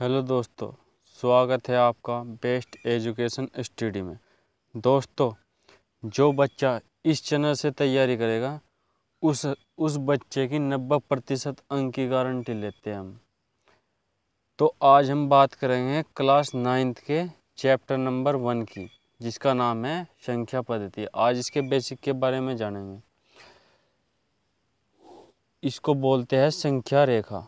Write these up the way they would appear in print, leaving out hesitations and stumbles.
Hello दोस्तों, स्वागत है आपका बेस्ट एजुकेशन स्टडी में। दोस्तों, जो बच्चा इस चैनल से तैयारी करेगा उस बच्चे की 90% अंक की गारंटी लेते हैं हम। तो आज हम बात करेंगे क्लास 9th के चैप्टर नंबर 1 की, जिसका नाम है संख्या पद्धति। आज इसके बेसिक के बारे में जानेंगे। इसको बोलते हैं संख्या रेखा।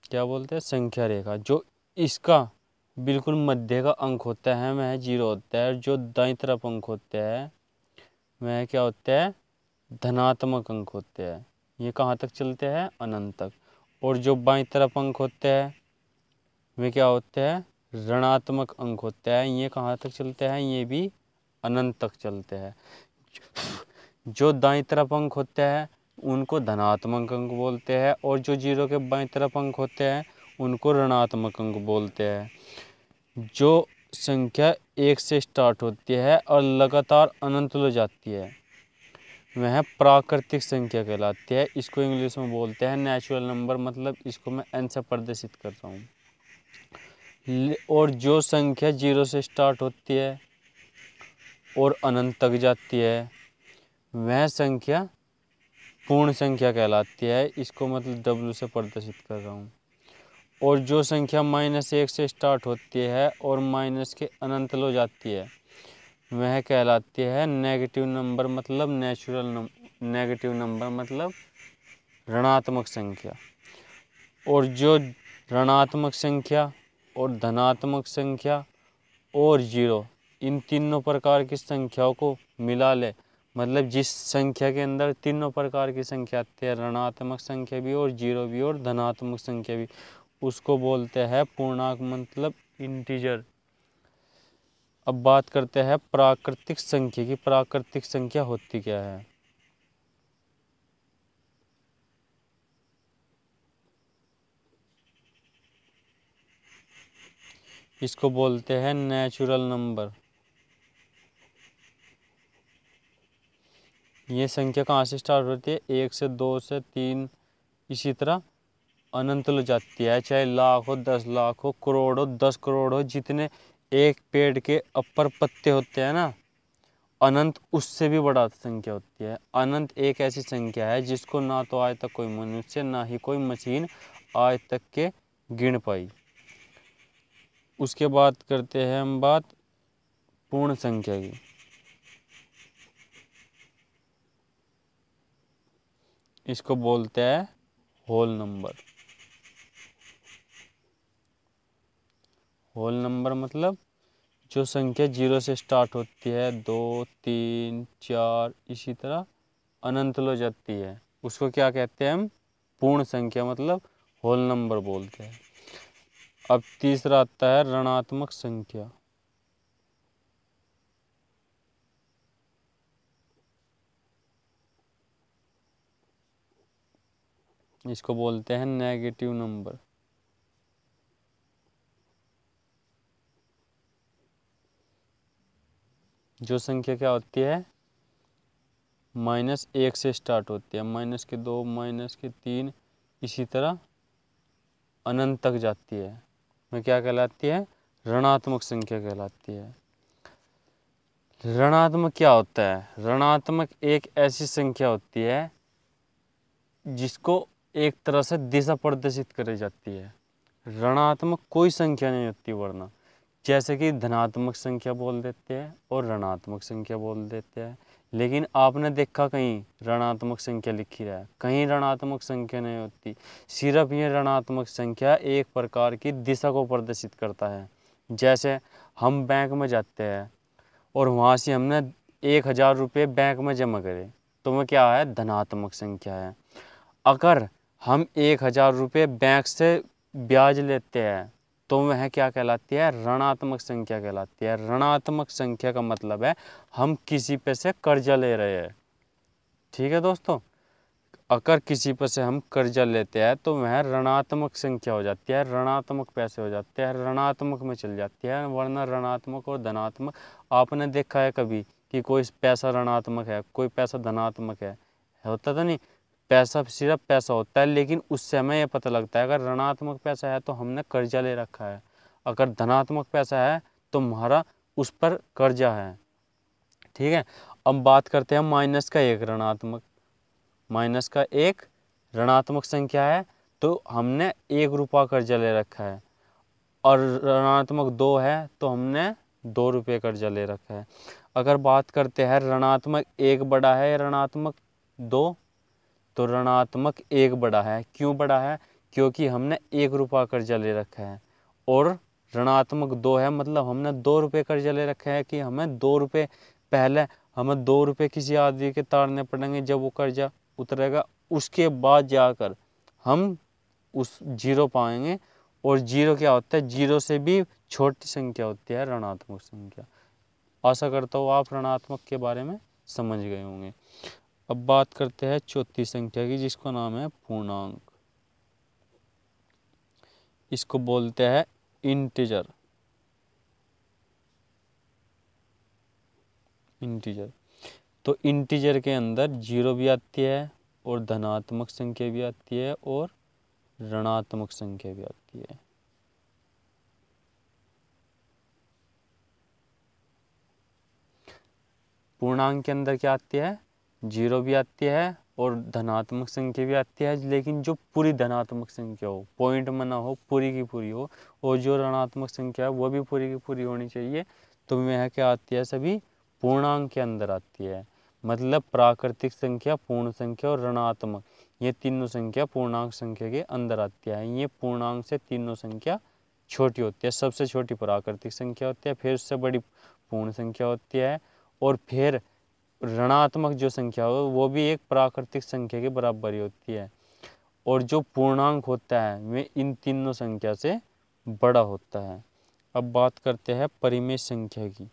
क्या बोलते हैं? संख्या रेखा। जो इसका बिल्कुल मध्य का अंक होता है वह 0 होता है, और जो दाईं तरफ अंक होते हैं वह क्या होता है? धनात्मक अंक होते हैं। ये कहाँ तक चलते हैं? अनंत तक। और जो बाईं तरफ अंक होते हैं वे क्या होते हैं? ऋणात्मक अंक होते हैं। ये कहाँ तक चलते हैं? ये भी अनंत तक चलते हैं। जो दाईं तरफ अंक होते हैं उनको धनात्मक अंक बोलते हैं, और जो 0 के बाईं तरफ अंक होते हैं उनको ऋणात्मक अंक बोलते हैं। जो संख्या 1 से स्टार्ट होती है और लगातार अनंत हो जाती है वह प्राकृतिक संख्या कहलाती है। इसको इंग्लिश में बोलते हैं नेचुरल नंबर, मतलब इसको मैं n से प्रदर्शित कर रहा हूँ। और जो संख्या 0 से स्टार्ट होती है और अनंत तक जाती है वह संख्या पूर्ण संख्या कहलाती है। इसको मतलब W से प्रदर्शित कर रहा हूँ। और जो संख्या -1 से स्टार्ट होती है और माइनस के अनंत हो जाती है वह कहलाती है नेगेटिव नंबर, मतलब नेगेटिव नंबर मतलब ऋणात्मक संख्या। और जो ऋणात्मक संख्या और धनात्मक संख्या और 0 इन तीनों प्रकार की संख्याओं को मिला ले, मतलब जिस संख्या के अंदर तीनों प्रकार की संख्या आती है, ऋणात्मक संख्या भी और 0 भी और धनात्मक संख्या भी, उसको बोलते हैं पूर्णांक, मतलब इंटीजर। अब बात करते हैं प्राकृतिक संख्या की। प्राकृतिक संख्या होती क्या है? इसको बोलते हैं नेचुरल नंबर। ये संख्या कहाँ से स्टार्ट होती है? 1 से 2 से 3 इसी तरह अनंत हो जाती है। चाहे लाख हो, 10 लाख हो, करोड़ हो, 10 करोड़ हो, जितने एक पेड़ के अपर पत्ते होते हैं ना, अनंत उससे भी बड़ा संख्या होती है। अनंत एक ऐसी संख्या है जिसको ना तो आज तक कोई मनुष्य ना ही कोई मशीन आज तक के गिन पाई। उसके बाद करते हैं हम बात पूर्ण संख्या की। इसको बोलते हैं होल नंबर। होल नंबर मतलब जो संख्या 0 से स्टार्ट होती है, 2, 3, 4 इसी तरह अनंत हो जाती है, उसको क्या कहते हैं हम? पूर्ण संख्या, मतलब होल नंबर बोलते हैं। अब तीसरा आता है ऋणात्मक संख्या। इसको बोलते हैं नेगेटिव नंबर। जो संख्या क्या होती है? -1 से स्टार्ट होती है, -2, -3 इसी तरह अनंत तक जाती है, वह क्या कहलाती है? ऋणात्मक संख्या कहलाती है। ऋणात्मक क्या होता है? ऋणात्मक एक ऐसी संख्या होती है जिसको एक तरह से दिशा प्रदर्शित करी जाती है। ऋणात्मक कोई संख्या नहीं होती, वरना जैसे कि धनात्मक संख्या बोल देते हैं और ऋणात्मक संख्या बोल देते हैं। लेकिन आपने देखा कहीं ऋणात्मक संख्या लिखी है? कहीं ऋणात्मक संख्या नहीं होती। सिर्फ ये ऋणात्मक संख्या एक प्रकार की दिशा को प्रदर्शित करता है। जैसे हम बैंक में जाते हैं और वहाँ से हमने 1000 रुपये बैंक में जमा करे, तो वह क्या है? धनात्मक संख्या है। अगर हम 1000 रुपये बैंक से ब्याज लेते हैं तो वह क्या कहलाती है? ऋणात्मक संख्या कहलाती है। ऋणात्मक संख्या का मतलब है हम किसी पे से कर्जा ले रहे हैं। ठीक है दोस्तों, अगर किसी पर से हम कर्जा लेते हैं तो वह ऋणात्मक संख्या हो जाती है, ऋणात्मक पैसे हो जाते हैं, ऋणात्मक में चल जाती है। वरना ऋणात्मक और धनात्मक, आपने देखा है कभी कि कोई पैसा ऋणात्मक है कोई पैसा धनात्मक है? होता तो नहीं। पैसा सिर्फ पैसा होता है, लेकिन उससे हमें यह पता लगता है अगर ऋणात्मक पैसा है तो हमने कर्जा ले रखा है, अगर धनात्मक पैसा है तो हमारा उस पर कर्जा है। ठीक है, अब बात करते हैं माइनस का एक ऋणात्मक संख्या है, तो हमने 1 रुपया कर्जा ले रखा है, और ऋणात्मक 2 है तो हमने 2 रुपये कर्जा ले रखा है। अगर बात करते हैं ऋणात्मक 1 बड़ा है या ऋणात्मक 2, तो ऋणात्मक 1 बड़ा है। क्यों बड़ा है? क्योंकि हमने 1 रुपया कर्जा ले रखा है, और ऋणात्मक 2 है मतलब हमने 2 रुपये कर्जा ले रखा है, कि हमें 2 रुपये पहले हमें 2 रुपये किसी आदमी के तारने पड़ेंगे, जब वो कर्जा उतरेगा उसके बाद जाकर हम उस जीरो पाएंगे। और जीरो क्या होता है? जीरो से भी छोटी संख्या होती है ऋणात्मक संख्या। आशा करता हूँ आप ऋणात्मक के बारे में समझ गए होंगे। अब बात करते हैं चौथी संख्या की, जिसका नाम है पूर्णांक। इसको बोलते हैं इंटीजर। तो इंटीजर के अंदर जीरो भी आती है, और धनात्मक संख्या भी आती है, और ऋणात्मक संख्या भी आती है। पूर्णांक के अंदर क्या आती है? जीरो भी आती है, और धनात्मक संख्या भी आती है, लेकिन जो पूरी धनात्मक संख्या हो, पॉइंट में ना हो, पूरी की पूरी हो, और जो ऋणात्मक संख्या है वो भी पूरी की पूरी होनी चाहिए। तो वह क्या आती है? सभी पूर्णांक के अंदर आती है। मतलब प्राकृतिक संख्या, पूर्ण संख्या और ऋणात्मक, ये तीनों संख्या पूर्णांक संख्या के अंदर आती है। ये पूर्णांक से तीनों संख्या छोटी होती है। सबसे छोटी प्राकृतिक संख्या होती है, फिर उससे बड़ी पूर्ण संख्या होती है, और फिर ऋणात्मक जो संख्या हो वो भी एक प्राकृतिक संख्या के बराबर ही होती है। और जो पूर्णांक होता है वह इन तीनों संख्या से बड़ा होता है। अब बात करते हैं परिमेय संख्या की।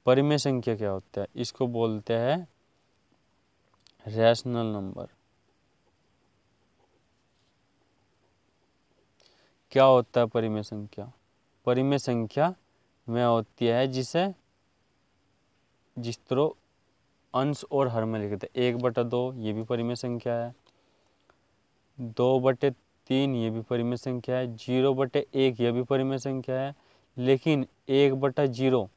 परिमेय संख्या क्या होता है? इसको बोलते हैं रैशनल नंबर। क्या होता है परिमेय संख्या? परिमेय संख्या वह होती है जिस तरह अंश और हर में लिखते हैं। 1/2 ये भी परिमेय संख्या है, 2/3 ये भी परिमेय संख्या है, 0/1 ये भी परिमेय संख्या है। लेकिन 1/0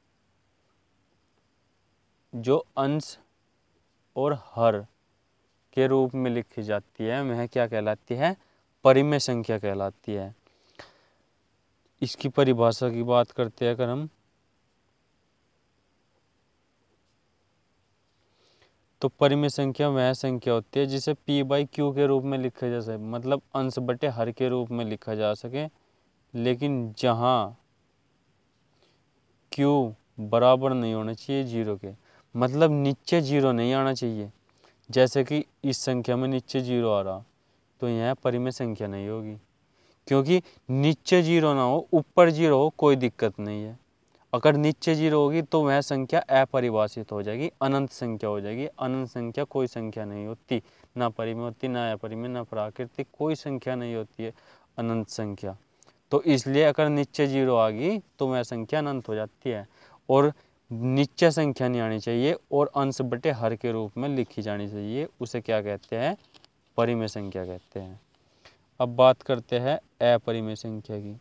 जो अंश और हर के रूप में लिखी जाती है वह क्या कहलाती है? परिमेय संख्या कहलाती है। इसकी परिभाषा की बात करते हैं अगर हम, तो परिमेय संख्या वह संख्या होती है जिसे p/q के रूप में लिखा जा सके, मतलब अंश बटे हर के रूप में लिखा जा सके, लेकिन जहाँ q बराबर नहीं होना चाहिए जीरो के, मतलब नीचे जीरो नहीं आना चाहिए। जैसे कि इस संख्या में नीचे जीरो आ रहा, तो यह परिमेय संख्या नहीं होगी। क्योंकि नीचे जीरो ना हो, ऊपर जीरो हो, कोई दिक्कत नहीं है। अगर नीचे जीरो होगी तो वह संख्या अपरिभाषित हो जाएगी, अनंत संख्या हो जाएगी। अनंत संख्या कोई संख्या नहीं होती, ना परिमेय होती, ना अपरिमेय, ना प्राकृतिक, कोई संख्या नहीं होती है अनंत संख्या। तो इसलिए अगर नीचे जीरो आ गई तो वह संख्या अनंत हो जाती है। और नीचे संख्या नहीं आनी चाहिए, और अंश बटे हर के रूप में लिखी जानी चाहिए। उसे क्या कहते हैं? परिमेय संख्या कहते हैं। अब बात करते हैं अपरिमेय संख्या की।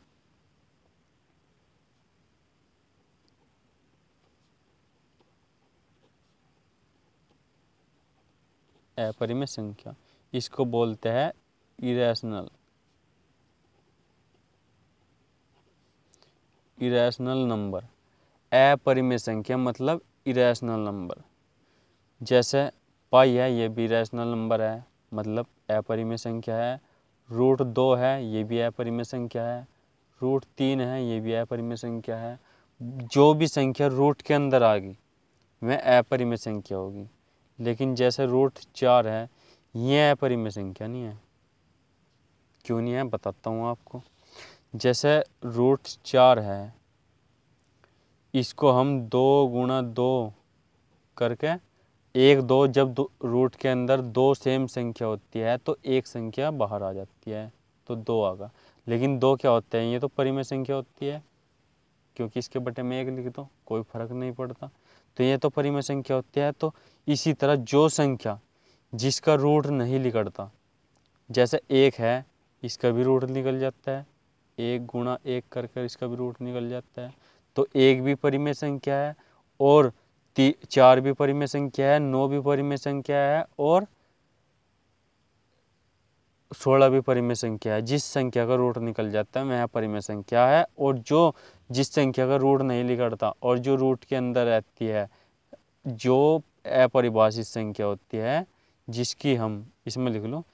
अपरिमेय संख्या, इसको बोलते हैं इरेशनल नंबर। अपरिमेय संख्या मतलब इरेशनल नंबर। जैसे पाई है, ये भी इरेशनल नंबर है, मतलब अपरिमेय संख्या है। √2 है, ये भी अपरिमेय संख्या है। √3 है, ये भी अपरिमेय संख्या है। जो भी संख्या रूट के अंदर आ गई वह अपरिमेय संख्या होगी। लेकिन जैसे √4 है, ये अपरिमेय संख्या नहीं है। क्यों नहीं है बताता हूँ आपको। जैसे √4 है, इसको हम 2 × 2 करके 1 2, जब रूट के अंदर 2 सेम संख्या होती है तो एक संख्या बाहर आ जाती है, तो 2 आ गया। लेकिन 2 क्या होते हैं, ये तो परिमेय संख्या होती है, क्योंकि इसके बटे में 1 लिख दो, कोई फर्क नहीं पड़ता। तो ये तो परिमेय संख्या होती है। तो इसी तरह जो संख्या जिसका रूट नहीं निकलता, जैसे 1 है, इसका भी रूट निकल जाता है, 1 गुणा 1 कर कर इसका भी रूट निकल जाता है। तो 1 भी परिमेय संख्या है, और 4 भी परिमेय संख्या है, 9 भी परिमेय संख्या है, और 16 भी परिमेय संख्या है। जिस संख्या का रूट निकल जाता है वह परिमेय संख्या है। और जो जिस संख्या का रूट नहीं निकलता और जो रूट के अंदर रहती है, जो अपरिभाषित संख्या होती है, जिसकी हम इसमें लिख लो,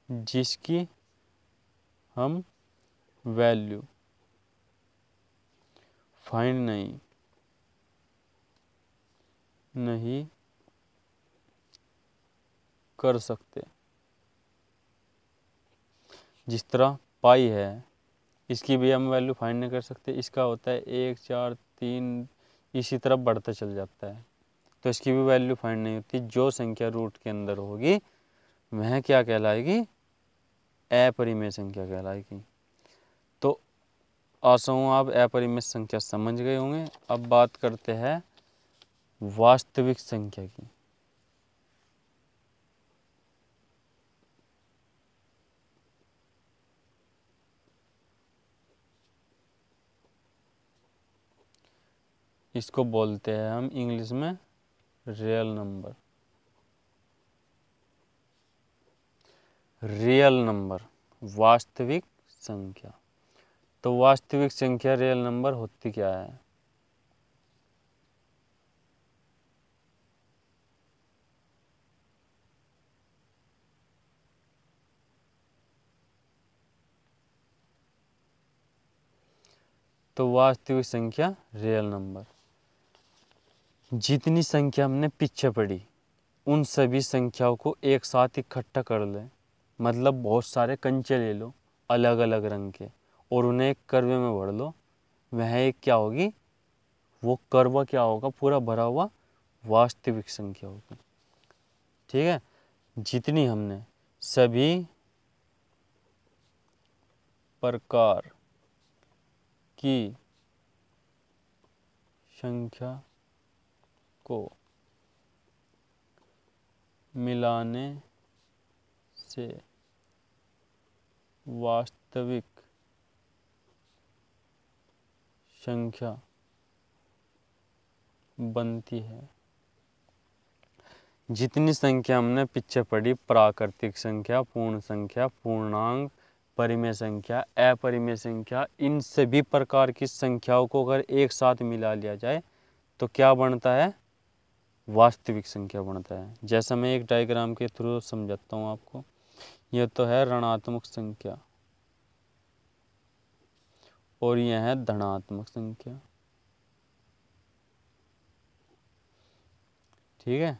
जिसकी हम वैल्यू फाइंड नहीं कर सकते। जिस तरह पाई है, इसकी भी हम वैल्यू फाइंड नहीं कर सकते। इसका होता है 1, 4, 3, इसी तरह बढ़ता चल जाता है, तो इसकी भी वैल्यू फाइंड नहीं होती। जो संख्या रूट के अंदर होगी वह क्या कहलाएगी, अपरिमेय संख्या कहलाएगी। तो आशा हूँ आप अपरिमेय संख्या समझ गए होंगे। अब बात करते हैं वास्तविक संख्या की। इसको बोलते हैं हम इंग्लिश में रियल नंबर। रियल नंबर, वास्तविक संख्या। तो वास्तविक संख्या रियल नंबर होती क्या है? तो वास्तविक संख्या रियल नंबर, जितनी संख्या हमने पीछे पढ़ी उन सभी संख्याओं को एक साथ इकट्ठा कर लें, मतलब बहुत सारे कंचे ले लो अलग अलग रंग के और उन्हें एक कर्वे में भर लो, वह एक क्या होगी, वो कर्व क्या होगा, पूरा भरा हुआ वास्तविक संख्या होगी। ठीक है, जितनी हमने सभी प्रकार की संख्या को मिलाने से वास्तविक संख्या बनती है। जितनी संख्या हमने पीछे पढ़ी, प्राकृतिक संख्या, पूर्ण संख्या, पूर्णांक, परिमेय संख्या, अपरिमेय संख्या, इन सभी प्रकार की संख्याओं को अगर एक साथ मिला लिया जाए तो क्या बनता है, वास्तविक संख्या बनता है। जैसा मैं एक डायग्राम के थ्रू समझाता हूँ आपको। यह तो है ऋणात्मक संख्या और यह है धनात्मक संख्या। ठीक है,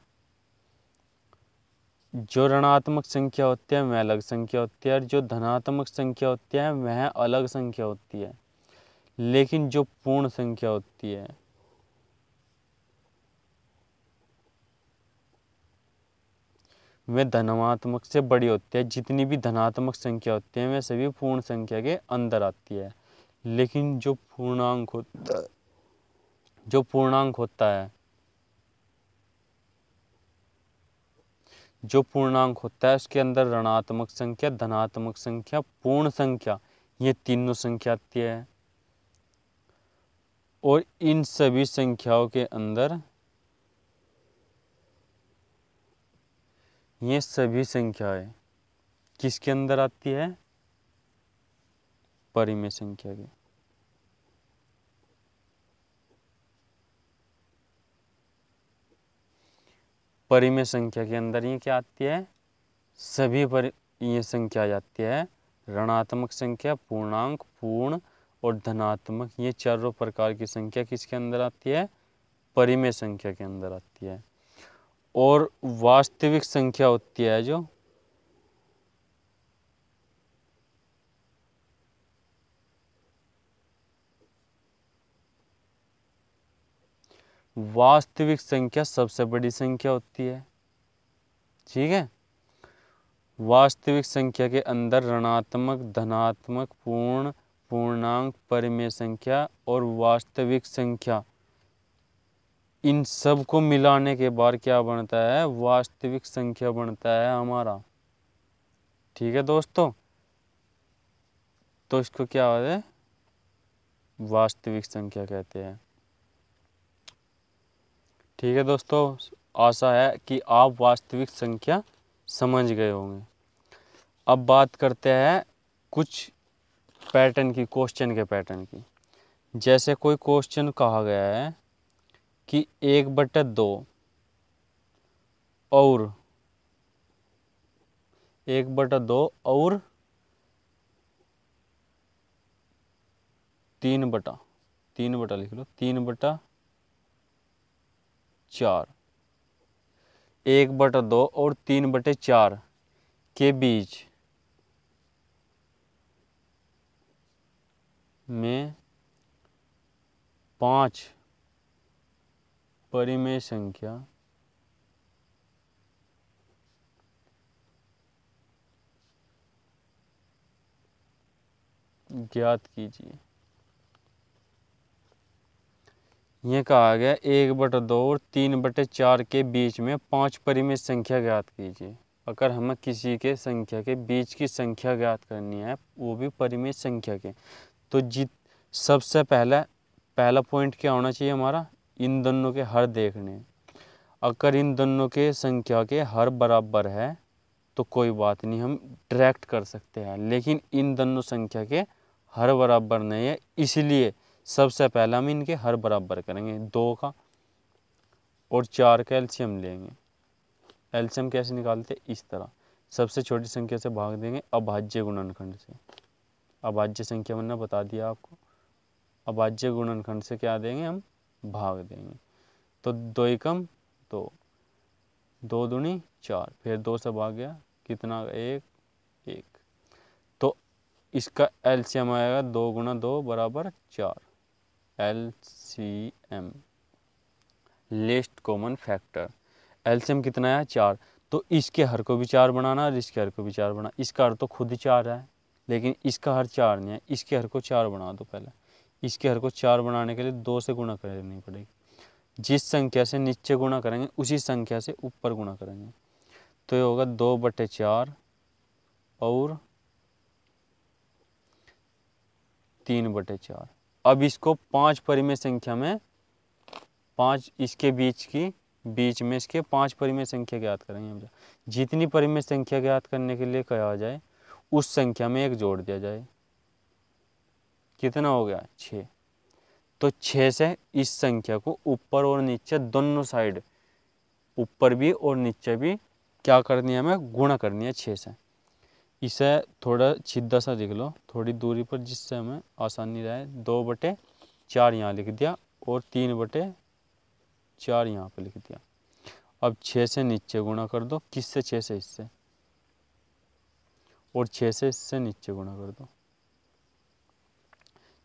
जो ऋणात्मक संख्या होती है वह अलग संख्या होती है, और जो धनात्मक संख्या होती है वह अलग संख्या होती है। लेकिन जो पूर्ण संख्या होती है वह धनात्मक से बड़ी होती है। जितनी भी धनात्मक संख्या होती है वह सभी पूर्ण संख्या के अंदर आती है। लेकिन जो पूर्णांक होता है, जो पूर्णांक होता है उसके अंदर ऋणात्मक संख्या, धनात्मक संख्या, पूर्ण संख्या, ये तीनों संख्या आती है। और इन सभी संख्याओं के अंदर ये सभी संख्याएं किसके अंदर आती है, परिमेय संख्या के। परिमेय संख्या के अंदर ये क्या आती है, सभी ये संख्या आ जाती है, ऋणात्मक संख्या, पूर्णांक, पूर्ण और धनात्मक, ये चारों प्रकार की संख्या किसके अंदर आती है, परिमेय संख्या के अंदर आती है। और वास्तविक संख्या होती है जो वास्तविक संख्या सबसे बड़ी संख्या होती है। ठीक है, वास्तविक संख्या के अंदर ऋणात्मक, धनात्मक, पूर्ण, पूर्णांक, परिमेय संख्या और वास्तविक संख्या, इन सब को मिलाने के बाद क्या बनता है? वास्तविक संख्या बनता है हमारा। ठीक है दोस्तों, तो इसको क्या है? वास्तविक संख्या कहते हैं। ठीक है दोस्तों, आशा है कि आप वास्तविक संख्या समझ गए होंगे। अब बात करते हैं कुछ पैटर्न की, क्वेश्चन के पैटर्न की। जैसे कोई क्वेश्चन कहा गया है कि 1/2 और 1/2 और 3/3 लिख लो, 3/4, 1/2 और 3/4 के बीच में 5 परिमेय संख्या ज्ञात कीजिए। यह कहा गया 1/2 और 3/4 के बीच में 5 परिमेय संख्या ज्ञात कीजिए। अगर हमें किसी के संख्या के बीच की संख्या ज्ञात करनी है, वो भी परिमेय संख्या के, तो सबसे पहला पॉइंट क्या होना चाहिए हमारा? इन दोनों के हर देखने। अगर इन दोनों के संख्या के हर बराबर है तो कोई बात नहीं, हम डायरेक्ट कर सकते हैं। लेकिन इन दोनों संख्या के हर बराबर नहीं है, इसलिए सबसे पहला हम इनके हर बराबर करेंगे। 2 का और 4 का एलसीएम लेंगे। एलसीएम कैसे निकालते? इस तरह, सबसे छोटी संख्या से भाग देंगे अभाज्य गुणनखंड से। अभाज्य संख्या मैंने बता दिया आपको। अभाज्य गुणनखंड से क्या देंगे? हम भाग देंगे। तो 2 एकम 2, 2 दूनी 4, फिर 2 से भाग गया, कितना? 1, 1। तो इसका एलसीएम आएगा 2 × 2 = 4। LCM, least common factor. LCM कितना है? 4। तो इसके हर को भी 4 बनाना और इसके हर को भी 4 बनाना। इसका हर तो खुद ही 4 है, लेकिन इसका हर 4 नहीं है। इसके हर को 4 बना दो पहले। इसके हर को 4 बनाने के लिए 2 से गुणा करनी पड़ेगी। जिस संख्या से नीचे गुणा करेंगे उसी संख्या से ऊपर गुणा करेंगे। तो ये होगा 2/4 और 3/4। अब इसको 5 परिमेय संख्या में 5 इसके बीच में इसके 5 परिमेय संख्या ज्ञात करेंगे हम। जितनी परिमेय संख्या ज्ञात करने के लिए कहा जाए उस संख्या में 1 जोड़ दिया जाए। कितना हो गया? 6। तो 6 से इस संख्या को ऊपर और नीचे दोनों साइड, ऊपर भी और नीचे भी क्या करनी है? हमें गुणा करनी है 6 से। इसे थोड़ा सीधा सा लिख लो थोड़ी दूरी पर, जिससे हमें आसानी रहे। 2/4 यहाँ लिख दिया और 3/4 यहाँ पर लिख दिया। अब 6 से नीचे गुणा कर दो। किससे? 6 से इससे, और 6 से इससे नीचे गुणा कर दो।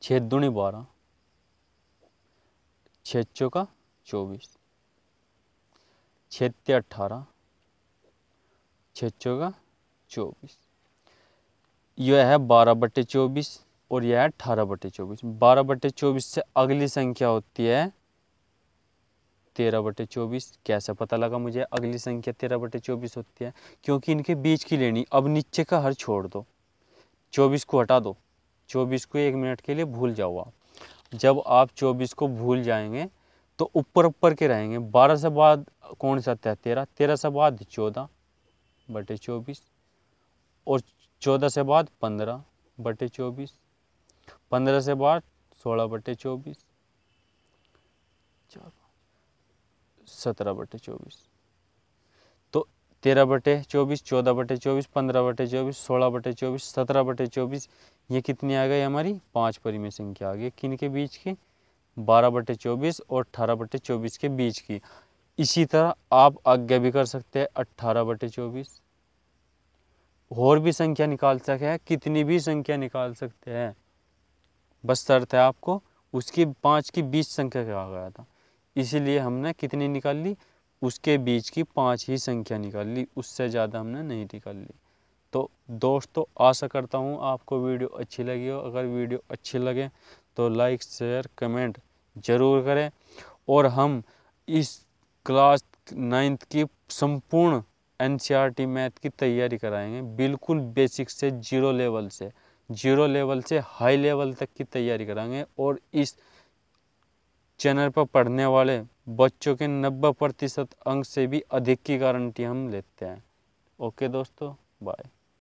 6 दूनी 12, 6 चौका 24, 6 तिया 18, 6 चौका 24। यह है 12/24 और यह है 18/24। 12/24 से अगली संख्या होती है 13/24। कैसे पता लगा मुझे अगली संख्या 13/24 होती है? क्योंकि इनके बीच की लेनी। अब नीचे का हर छोड़ दो, 24 को हटा दो। 24 को 1 मिनट के लिए भूल जाओ आप। जब आप 24 को भूल जाएंगे तो ऊपर के रहेंगे। 12 से बाद कौन सा आता है? 13। 13 से बाद 14/24 और 14 से बाद 15/24, 15 से बाद 16/24, 17/24। तो 13/24, 14/24, 15/24, 16/24, 17/24, ये कितनी आ गई हमारी? 5 परिमेय संख्या आ गई। किन के बीच की? 12/24 और 18/24 के बीच की। इसी तरह आप आगे भी कर सकते हैं 18/24। और भी संख्या निकाल सकते हैं, कितनी भी संख्या निकाल सकते हैं, बस शर्त है आपको उसकी 5 की 20 संख्या कहा गया था, इसीलिए हमने कितनी निकाल ली? उसके बीच की 5 ही संख्या निकाल ली, उससे ज़्यादा हमने नहीं निकाल ली। तो दोस्तों आशा करता हूँ आपको वीडियो अच्छी लगी हो। अगर वीडियो अच्छी लगे तो लाइक शेयर कमेंट ज़रूर करें। और हम इस क्लास 9th की संपूर्ण NCERT मैथ की तैयारी कराएंगे, बिल्कुल बेसिक से जीरो लेवल से हाई लेवल तक की तैयारी कराएंगे। और इस चैनल पर पढ़ने वाले बच्चों के 90% अंक से भी अधिक की गारंटी हम लेते हैं। ओके दोस्तों, बाय।